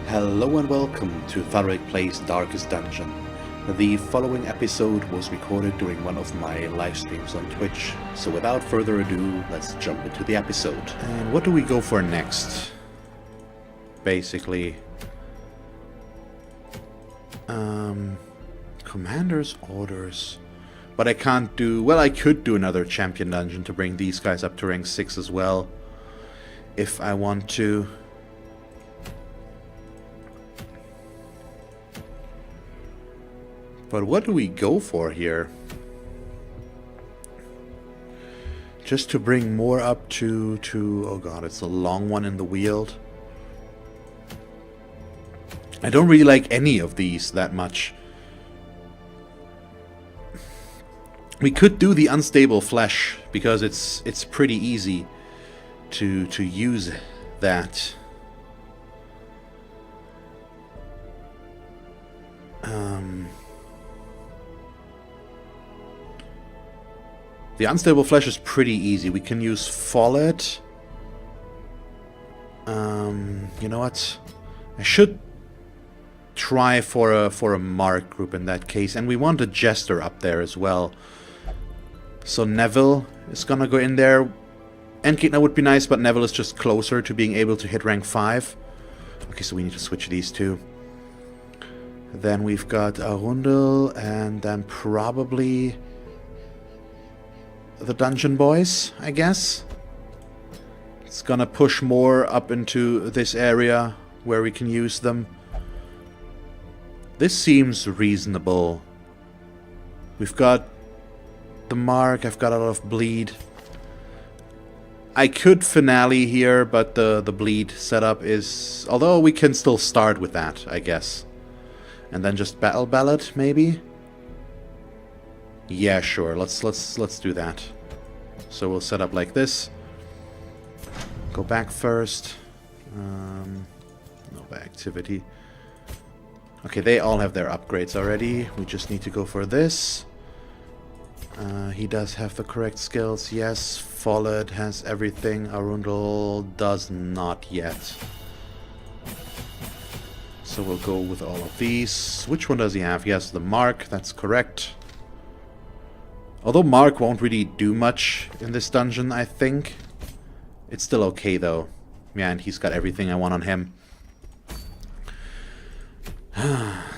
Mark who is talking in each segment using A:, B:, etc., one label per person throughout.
A: Hello and welcome to Thalric Plays Darkest Dungeon. The following episode was recorded during one of my live streams on Twitch, so without further ado, let's jump into the episode. And what do we go for next? Basically, Commander's Orders. But I can't do... well, I could do another champion dungeon to bring these guys up to rank 6 as well, if I want to. But what do we go for here? Just to bring more up to... oh god, it's a long one in the Weald. I don't really like any of these that much. We could do the unstable flesh, because it's pretty easy to use that. The unstable flesh is pretty easy. We can use flawed. You know what? I should try for a mark group in that case, and we want a jester up there as well. So Neville is gonna go in there. Enkitna would be nice, but Neville is just closer to being able to hit rank 5. Okay, so we need to switch these two. Then we've got Arundel, and then probably the Dungeon Boys, I guess. It's gonna push more up into this area where we can use them. This seems reasonable. We've got the mark, I've got a lot of bleed. I could finale here, but the bleed setup is... although we can still start with that, I guess. And then just battle ballad, maybe? Yeah, sure. Let's do that. So we'll set up like this. Go back first. No back activity. Okay, they all have their upgrades already. We just need to go for this. He does have the correct skills. Yes, Follett has everything. Arundel does not yet. So we'll go with all of these. Which one does he have? Yes, the mark. That's correct. Although Mark won't really do much in this dungeon, I think. It's still okay, though. Yeah, and he's got everything I want on him.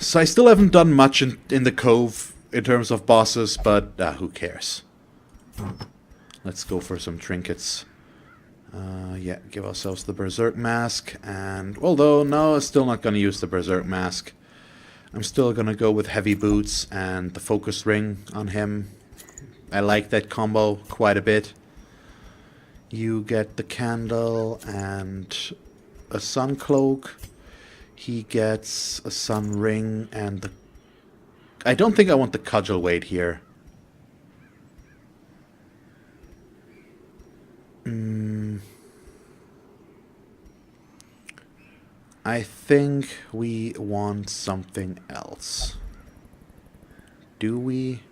A: So I still haven't done much in the Cove in terms of bosses, but who cares? Let's go for some trinkets. Yeah, give ourselves the Berserk Mask. And although, no, still not going to use the Berserk Mask. I'm still going to go with Heavy Boots and the Focus Ring on him. I like that combo quite a bit. You get the candle and a sun cloak. He gets a sun ring and the... I don't think I want the cudgel weight here. I think we want something else. Do we?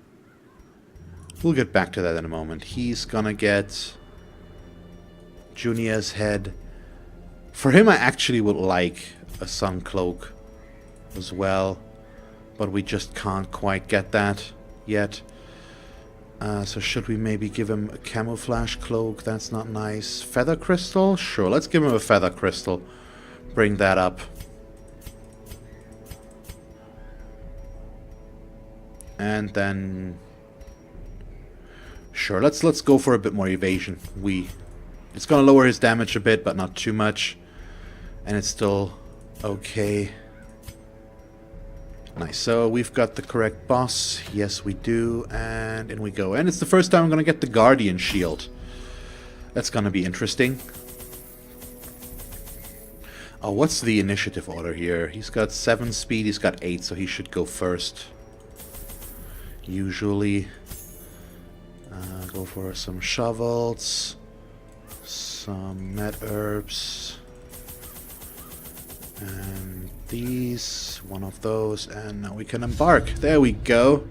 A: We'll get back to that in a moment. He's gonna get Junior's head. For him, I actually would like a sun cloak as well, but we just can't quite get that yet. So should we maybe give him a camouflage cloak? That's not nice. Feather crystal? Sure, let's give him a feather crystal. Bring that up. And then... sure, let's go for a bit more evasion. It's gonna lower his damage a bit, but not too much. And it's still okay. Nice, so we've got the correct boss. Yes, we do. And in we go. And it's the first time I'm gonna get the Guardian Shield. That's gonna be interesting. Oh, what's the initiative order here? He's got 7 speed, he's got 8, so he should go first. Usually. Go for some shovels. Some med herbs. And these, one of those, and now we can embark. There we go.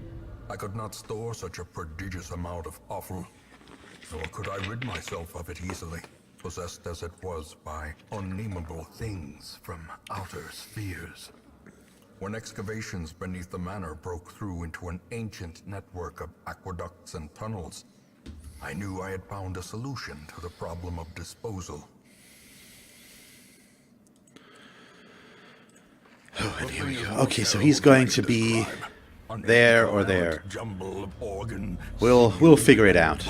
B: I could not store such a prodigious amount of offal, nor could I rid myself of it easily. possessed as it was by unnameable things from outer spheres. When excavations beneath the manor broke through into an ancient network of aqueducts and tunnels, I knew I had found a solution to the problem of disposal.
A: Oh, and here we go. Okay, so he's going to be there or there. We'll figure it out.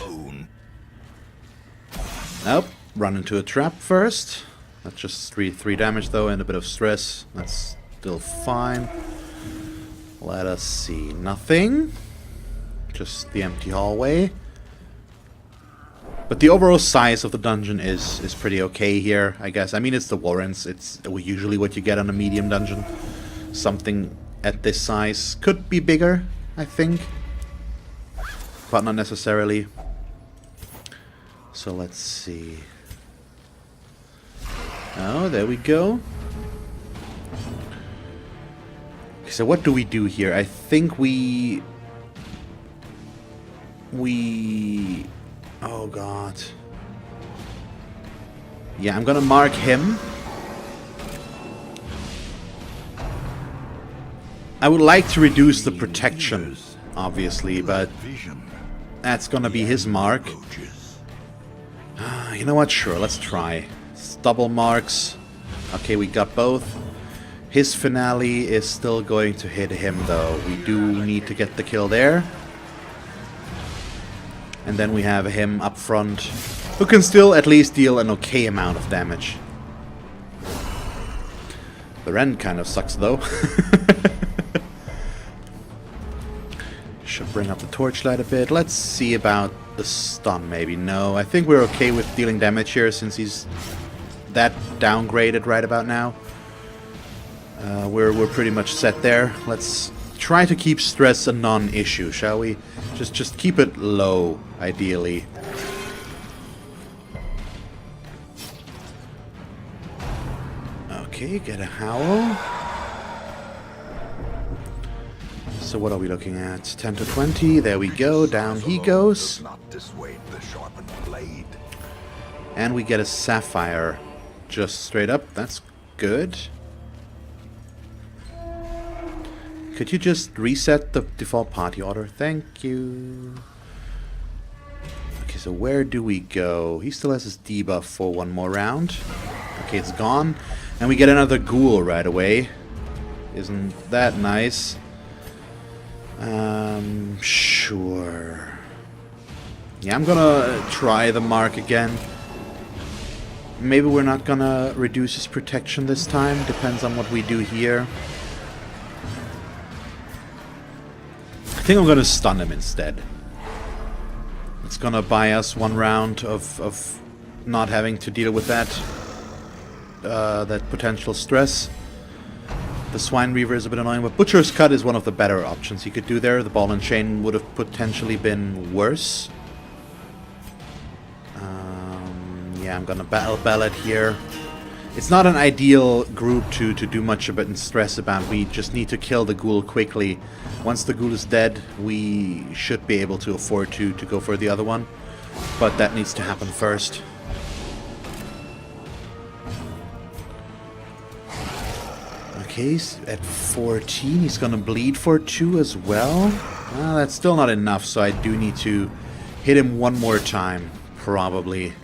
A: Nope. Run into a trap first. That's just 3 damage though, and a bit of stress. That's still fine. Let us see. Nothing. Just the empty hallway. But the overall size of the dungeon is pretty okay here, I guess. I mean, it's the Warrens. It's usually what you get on a medium dungeon. Something at this size. Could be bigger, I think. But not necessarily. So let's see. Oh, there we go. So what do we do here? I think we... Oh god. Yeah, I'm gonna mark him. I would like to reduce the protection, obviously, but that's gonna be his mark. You know what? Sure, let's try. It's double marks. Okay, we got both. His finale is still going to hit him, though. We do need to get the kill there. And then we have him up front, who can still at least deal an okay amount of damage. The Ren kind of sucks, though. Should bring up the torchlight a bit. Let's see about the stun, maybe. No, I think we're okay with dealing damage here, since he's that downgraded right about now. We're pretty much set there. Let's try to keep stress a non-issue, shall we? Just keep it low, ideally. Okay, get a howl. So what are we looking at? 10 to 20. There we go. Down he goes. And we get a sapphire. Just straight up. That's good. Could you just reset the default party order? Thank you. Okay, so where do we go? He still has his debuff for one more round. Okay, it's gone. And we get another ghoul right away. Isn't that nice? Sure. Yeah, I'm gonna try the mark again. Maybe we're not gonna reduce his protection this time. Depends on what we do here. I think I'm gonna stun him instead. It's gonna buy us one round of not having to deal with that potential stress. The Swine Reaver is a bit annoying, but Butcher's Cut is one of the better options you could do there. The Ball and Chain would have potentially been worse. Yeah, I'm gonna Battle Ballad here. It's not an ideal group to do much of it and stress about. We just need to kill the ghoul quickly. Once the ghoul is dead, we should be able to afford to go for the other one. But that needs to happen first. Okay, he's at 14. He's gonna bleed for 2 as well. Well, that's still not enough, so I do need to hit him one more time, probably.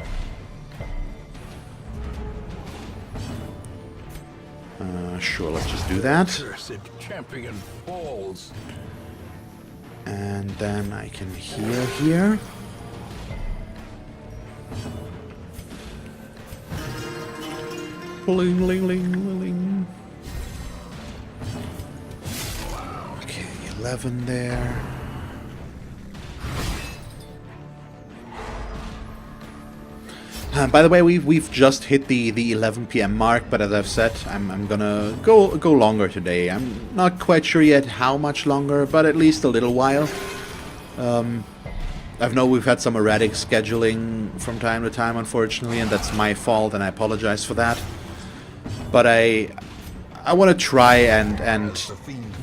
A: Sure, let's just do that.
B: Champion falls.
A: And then I can heal here. Bling, ling, ling, ling. Okay, 11 there. By the way, we've just hit the 11 PM mark, but as I've said, I'm gonna go longer today. I'm not quite sure yet how much longer, but at least a little while. I know we've had some erratic scheduling from time to time, unfortunately, and that's my fault, and I apologize for that. But I want to try and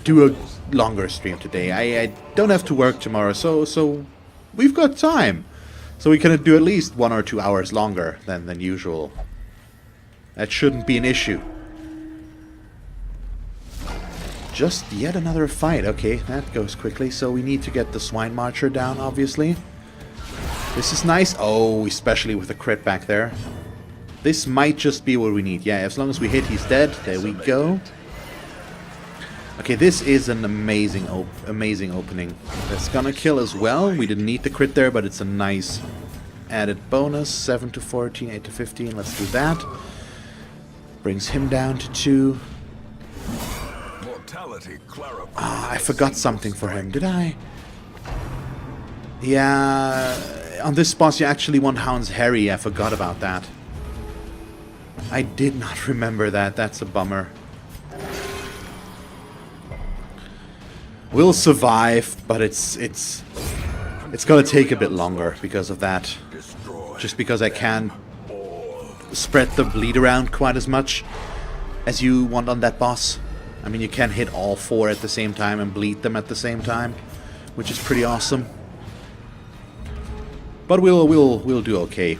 A: do a longer stream today. I don't have to work tomorrow, so we've got time. So we can do at least 1 or 2 hours longer than usual. That shouldn't be an issue. Just yet another fight. Okay, that goes quickly. So we need to get the Swine Marcher down, obviously. This is nice. Oh, especially with the crit back there. This might just be what we need. Yeah, as long as we hit, he's dead. There we go. Okay, this is an amazing opening. That's gonna kill as well. We didn't need the crit there, but it's a nice added bonus. 7 to 14, 8 to 15. Let's do that. Brings him down to 2. Ah, I forgot something for him. Did I? Yeah, on this boss you actually want Hound's Harry. I forgot about that. I did not remember that. That's a bummer. We'll survive, but it's gonna take a bit longer because of that. Just because I can't spread the bleed around quite as much as you want on that boss. I mean, you can hit all 4 at the same time and bleed them at the same time, which is pretty awesome. But we'll do okay.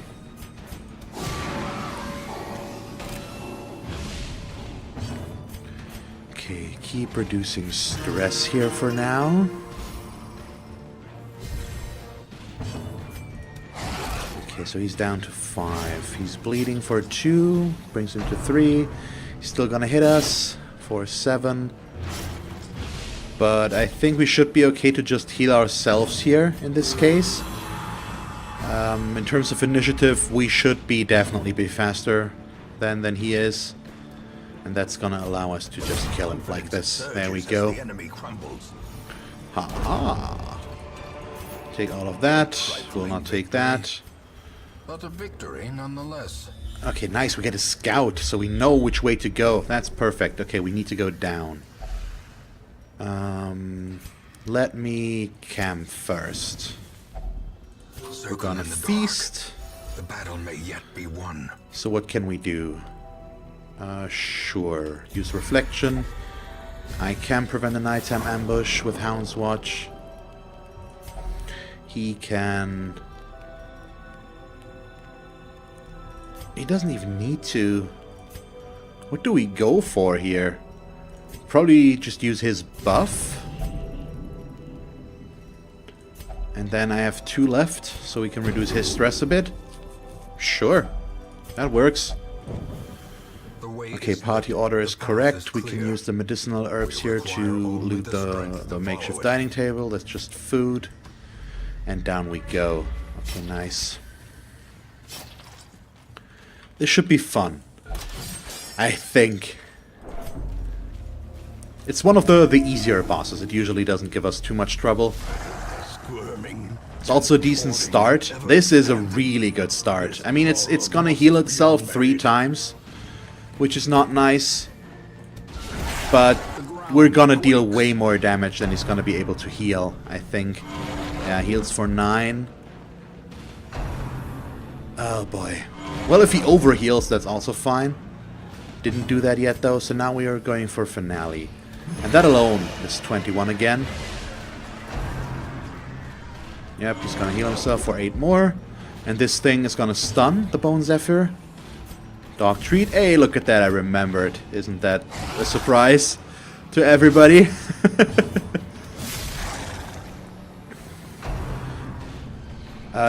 A: Okay, keep reducing stress here for now. Okay, so he's down to 5. He's bleeding for 2, brings him to 3. He's still gonna hit us for 7. But I think we should be okay to just heal ourselves here in this case. In terms of initiative, we should definitely be faster than he is. And that's gonna allow us to just kill him like this. There we go. Ha-ha. Take all of that. We'll not take that.
B: But a victory nonetheless.
A: Okay, nice. We get a scout, so we know which way to go. That's perfect. Okay, we need to go down. Let me camp first. We're gonna feast.
B: The battle may yet be won.
A: So what can we do? Sure. Use reflection. I can prevent a nighttime ambush with Hound's Watch. He can... He doesn't even need to. What do we go for here? Probably just use his buff. And then I have 2 left, so we can reduce his stress a bit. Sure. That works. Okay, party order is correct. We can use the medicinal herbs here to loot the makeshift dining table. That's just food. And down we go. Okay, nice. This should be fun. I think. It's one of the easier bosses. It usually doesn't give us too much trouble. It's also a decent start. This is a really good start. I mean, it's gonna heal itself 3 times, which is not nice. But we're gonna deal way more damage than he's gonna be able to heal, I think. Yeah, heals for 9. Oh boy. Well, if he overheals, that's also fine. Didn't do that yet, though, so now we are going for finale. And that alone is 21 again. Yep, he's gonna heal himself for 8 more. And this thing is gonna stun the Bone Zephyr. Dog treat. Hey, look at that, I remembered. Isn't that a surprise to everybody?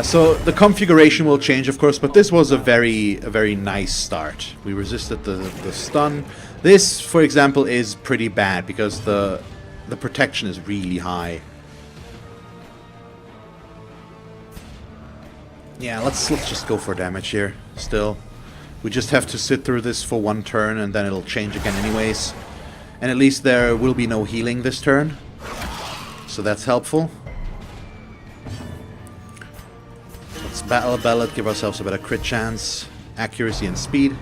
A: So the configuration will change, of course, but this was a very nice start. We resisted the stun. This, for example, is pretty bad because the protection is really high. Yeah, let's just go for damage here. Still, we just have to sit through this for 1 turn, and then it'll change again anyways. And at least there will be no healing this turn, so that's helpful. Battle a Ballad, give ourselves a better crit chance. Accuracy and speed.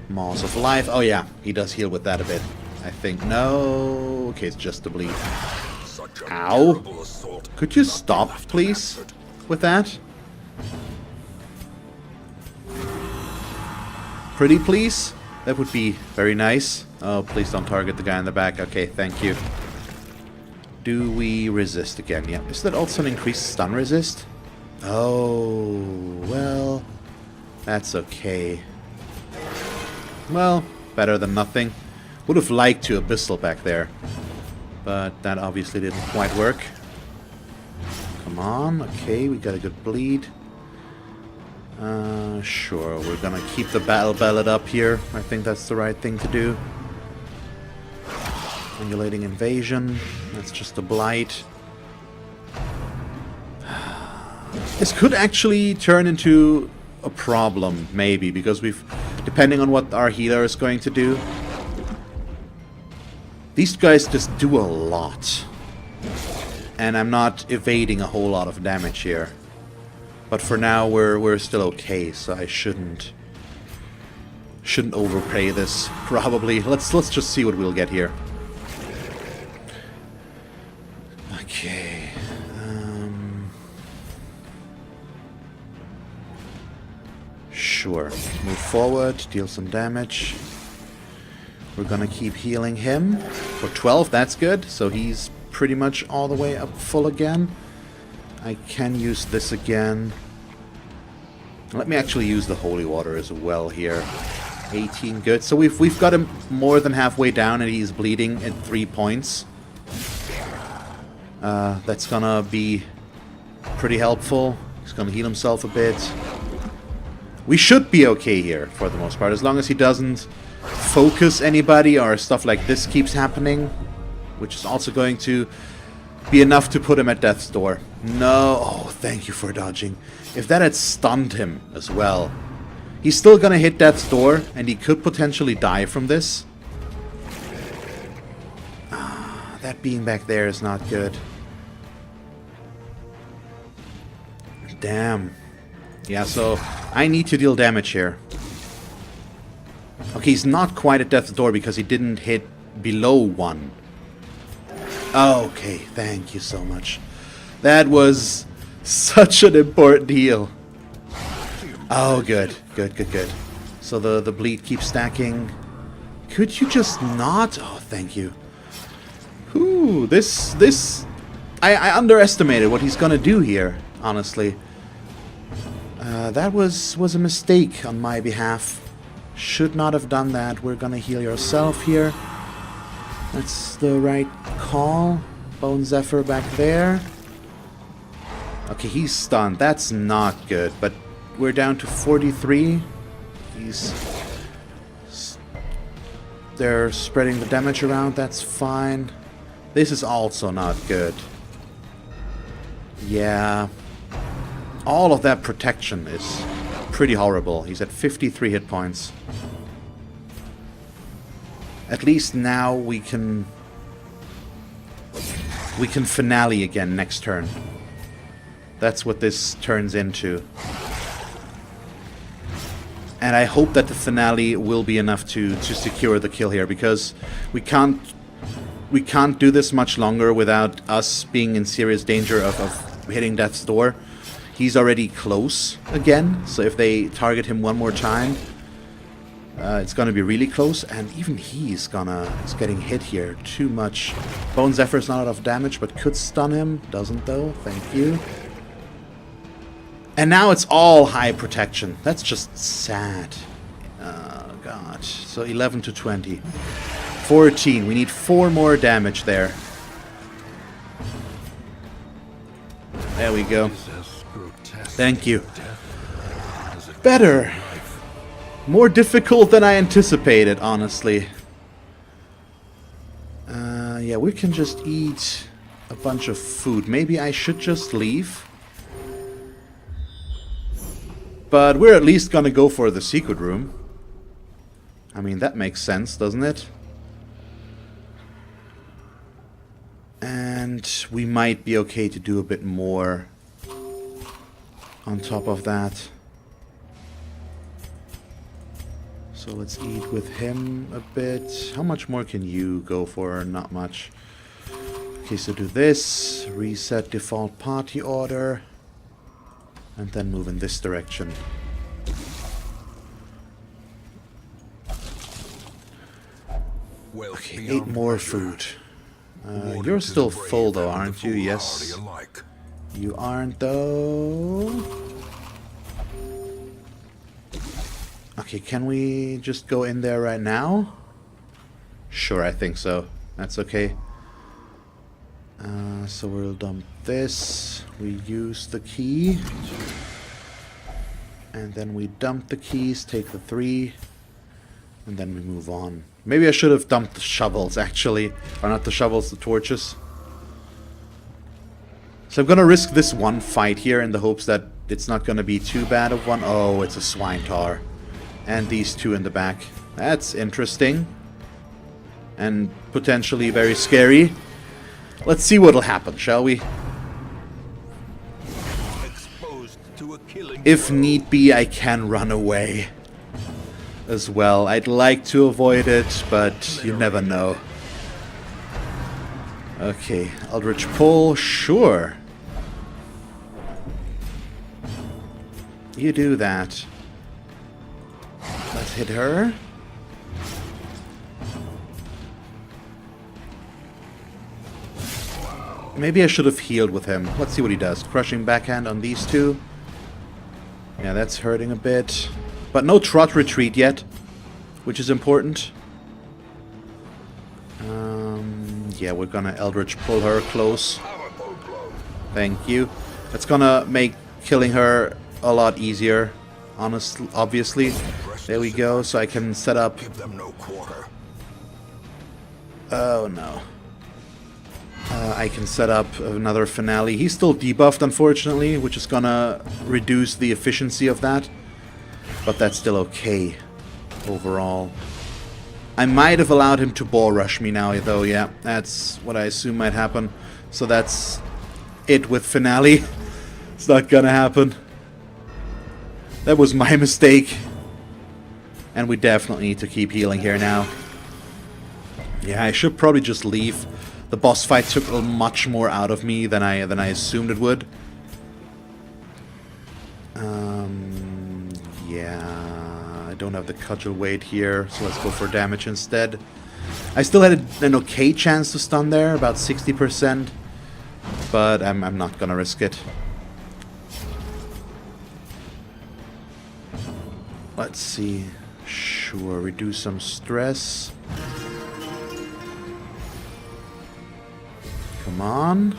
A: Maws of Life. Oh yeah, he does heal with that a bit. I think. No. Okay, it's just the bleed. Ow. Could you stop, please, with that? Pretty please? That would be very nice. Oh, please don't target the guy in the back. Okay, thank you. Do we resist again? Yeah. Is that also an increased stun resist? Oh, well, that's okay. Well, better than nothing. Would have liked to abyssal back there, but that obviously didn't quite work. Come on, okay, we got a good bleed. Sure, we're gonna keep the battle ballad up here. I think that's the right thing to do. Undulating invasion, that's just a blight. This could actually turn into a problem, maybe, because depending on what our healer is going to do. These guys just do a lot. And I'm not evading a whole lot of damage here. But for now, we're still okay, so I shouldn't overplay this, probably. Let's just see what we'll get here. Okay. Sure. Move forward, deal some damage. We're gonna keep healing him. For 12, that's good. So he's pretty much all the way up full again. I can use this again. Let me actually use the holy water as well here. 18, good. So we've got him more than halfway down and he's bleeding at 3 points. That's gonna be pretty helpful. He's gonna heal himself a bit. We should be okay here for the most part, as long as he doesn't focus anybody or stuff like this keeps happening, which is also going to be enough to put him at death's door. No, oh, thank you for dodging. If that had stunned him as well, he's still gonna hit death's door, and he could potentially die from this. That being back there is not good. Damn. Yeah, so I need to deal damage here. Okay, he's not quite at death's door because he didn't hit below 1. Okay, thank you so much. That was such an important heal. Oh, good. Good, good, good. So the bleed keeps stacking. Could you just not? Oh, thank you. Ooh, this... I underestimated what he's gonna do here, honestly. That was a mistake on my behalf. Should not have done that. We're gonna heal yourself here. That's the right call. Bone Zephyr back there. Okay, he's stunned. That's not good, but we're down to 43. They're spreading the damage around. That's fine. This is also not good. Yeah. All of that protection is pretty horrible. He's at 53 hit points. At least now we can finale again next turn. That's what this turns into. And I hope that the finale will be enough to secure the kill here, because we can't do this much longer without us being in serious danger of hitting death's door. He's already close again, so if they target him one more time, it's gonna be really close, and even he's getting hit here too much. Bone Zephyr's not out of damage, but could stun him. Doesn't though, thank you. And now it's all high protection. That's just sad. Oh god. So 11 to 20. 14. We need 4 more damage there. There we go. Thank you. Better. More difficult than I anticipated, honestly. Yeah, we can just eat a bunch of food. Maybe I should just leave. But we're at least gonna go for the secret room. I mean, that makes sense, doesn't it? And we might be okay to do a bit more on top of that. So let's eat with him a bit. How much more can you go for? Not much. Okay, so do this. Reset default party order. And then move in this direction. Okay, 8 more food. You're still full though, aren't you? Yes. You aren't, though. Okay, can we just go in there right now? Sure, I think so. That's okay. So we'll dump this. We use the key. And then we dump the keys, take the 3. And then we move on. Maybe I should have dumped the shovels, actually. Or not the shovels, the torches. So I'm gonna risk this one fight here in the hopes that it's not gonna be too bad of one. Oh, it's a swine tar. And these 2 in the back. That's interesting. And potentially very scary. Let's see what'll happen, shall we?
B: Exposed to a killing
A: If need be, I can run away as well. I'd like to avoid it, but you never know. Okay, Eldritch Pull, sure. You do that. Let's hit her. Maybe I should have healed with him. Let's see what he does. Crushing backhand on these 2. Yeah, that's hurting a bit. But no trot retreat yet, which is important. Yeah, we're gonna Eldritch Pull her close. Thank you. That's gonna make killing her a lot easier, honestly, obviously. There we go, so I can set up...
B: Give them no quarter.
A: Oh no. I can set up another finale. He's still debuffed, unfortunately, which is gonna reduce the efficiency of that. But that's still okay, overall. I might have allowed him to ball rush me now, though, yeah. That's what I assume might happen. So that's it with finale. It's not gonna happen. That was my mistake. And we definitely need to keep healing here now. Yeah, I should probably just leave. The boss fight took much more out of me than I assumed it would. Yeah, I don't have the cudgel weight here, so let's go for damage instead. I still had an okay chance to stun there, about 60%, but I'm not gonna risk it. Let's see. Sure, reduce some stress. Come on.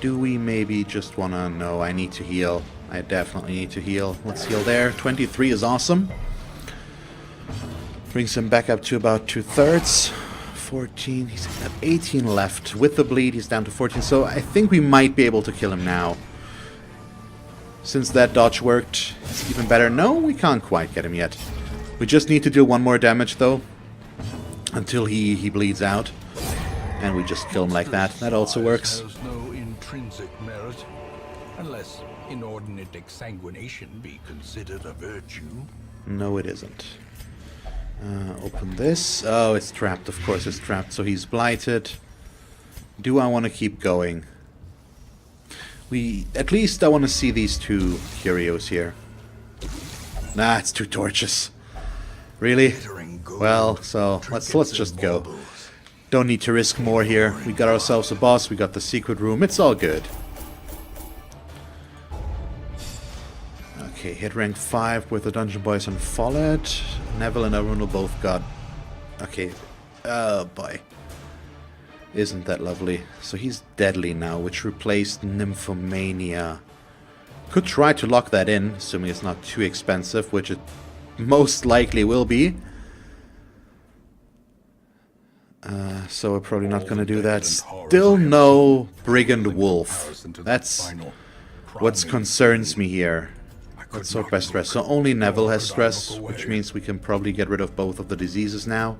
A: Do we maybe just wanna... No, I need to heal. I definitely need to heal. Let's heal there. 23 is awesome. Brings him back up to about 2/3. 14. He's got 18 left. With the bleed, he's down to 14. So I think we might be able to kill him now. Since that dodge worked, it's even better. No, we can't quite get him yet. We just need to do 1 more damage, though. Until he bleeds out. And we just kill him like that. That also works.
B: Has no intrinsic merit, unless inordinate exsanguination be considered a virtue.
A: No, it isn't. Open this. Oh, it's trapped. Of course it's trapped. So he's blighted. Do I want to keep going? At least I want to see these 2 curios here. Nah, it's 2 torches. Really? Well, so let's just go. Don't need to risk more here. We got ourselves a boss. We got the secret room. It's all good. Okay, hit rank 5 with the Dungeon Boys and Followed. Neville and Arundel both got... Okay. Oh boy. Isn't that lovely? So he's deadly now, which replaced Nymphomania. Could try to lock that in, assuming it's not too expensive, which it most likely will be. So we're probably not going to do that. Still no Brigand Wolf. That's what concerns me here. Let's sort by stress. So only Neville has stress, which means we can probably get rid of both of the diseases now.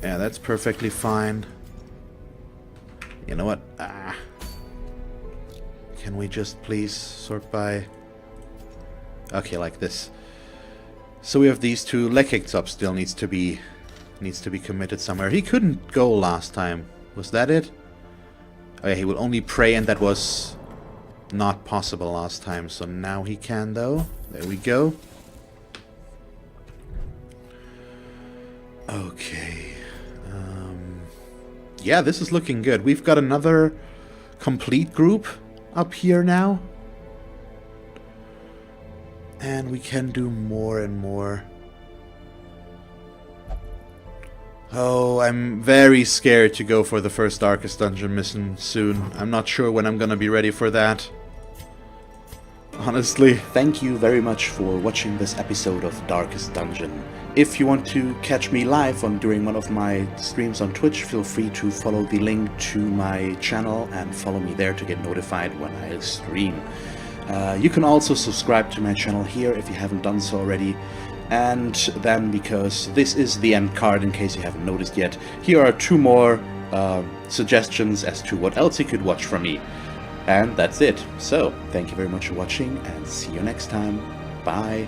A: Yeah, that's perfectly fine. You know what? Can we just please sort by... Okay, like this. So we have these 2. Lekigtop still needs to be committed somewhere. He couldn't go last time. Was that it? Oh yeah, he will only pray, and that was not possible last time. So now he can, though. There we go. Okay. Yeah, this is looking good. We've got another complete group up here now. And we can do more and more. Oh, I'm very scared to go for the first Darkest Dungeon mission soon. I'm not sure when I'm gonna be ready for that. Honestly.
C: Thank you very much for watching this episode of Darkest Dungeon. If you want to catch me live during one of my streams on Twitch, feel free to follow the link to my channel and follow me there to get notified when I stream. You can also subscribe to my channel here if you haven't done so already. And then, because this is the end card in case you haven't noticed yet, here are 2 more suggestions as to what else you could watch from me. And that's it. So, thank you very much for watching and see you next time. Bye.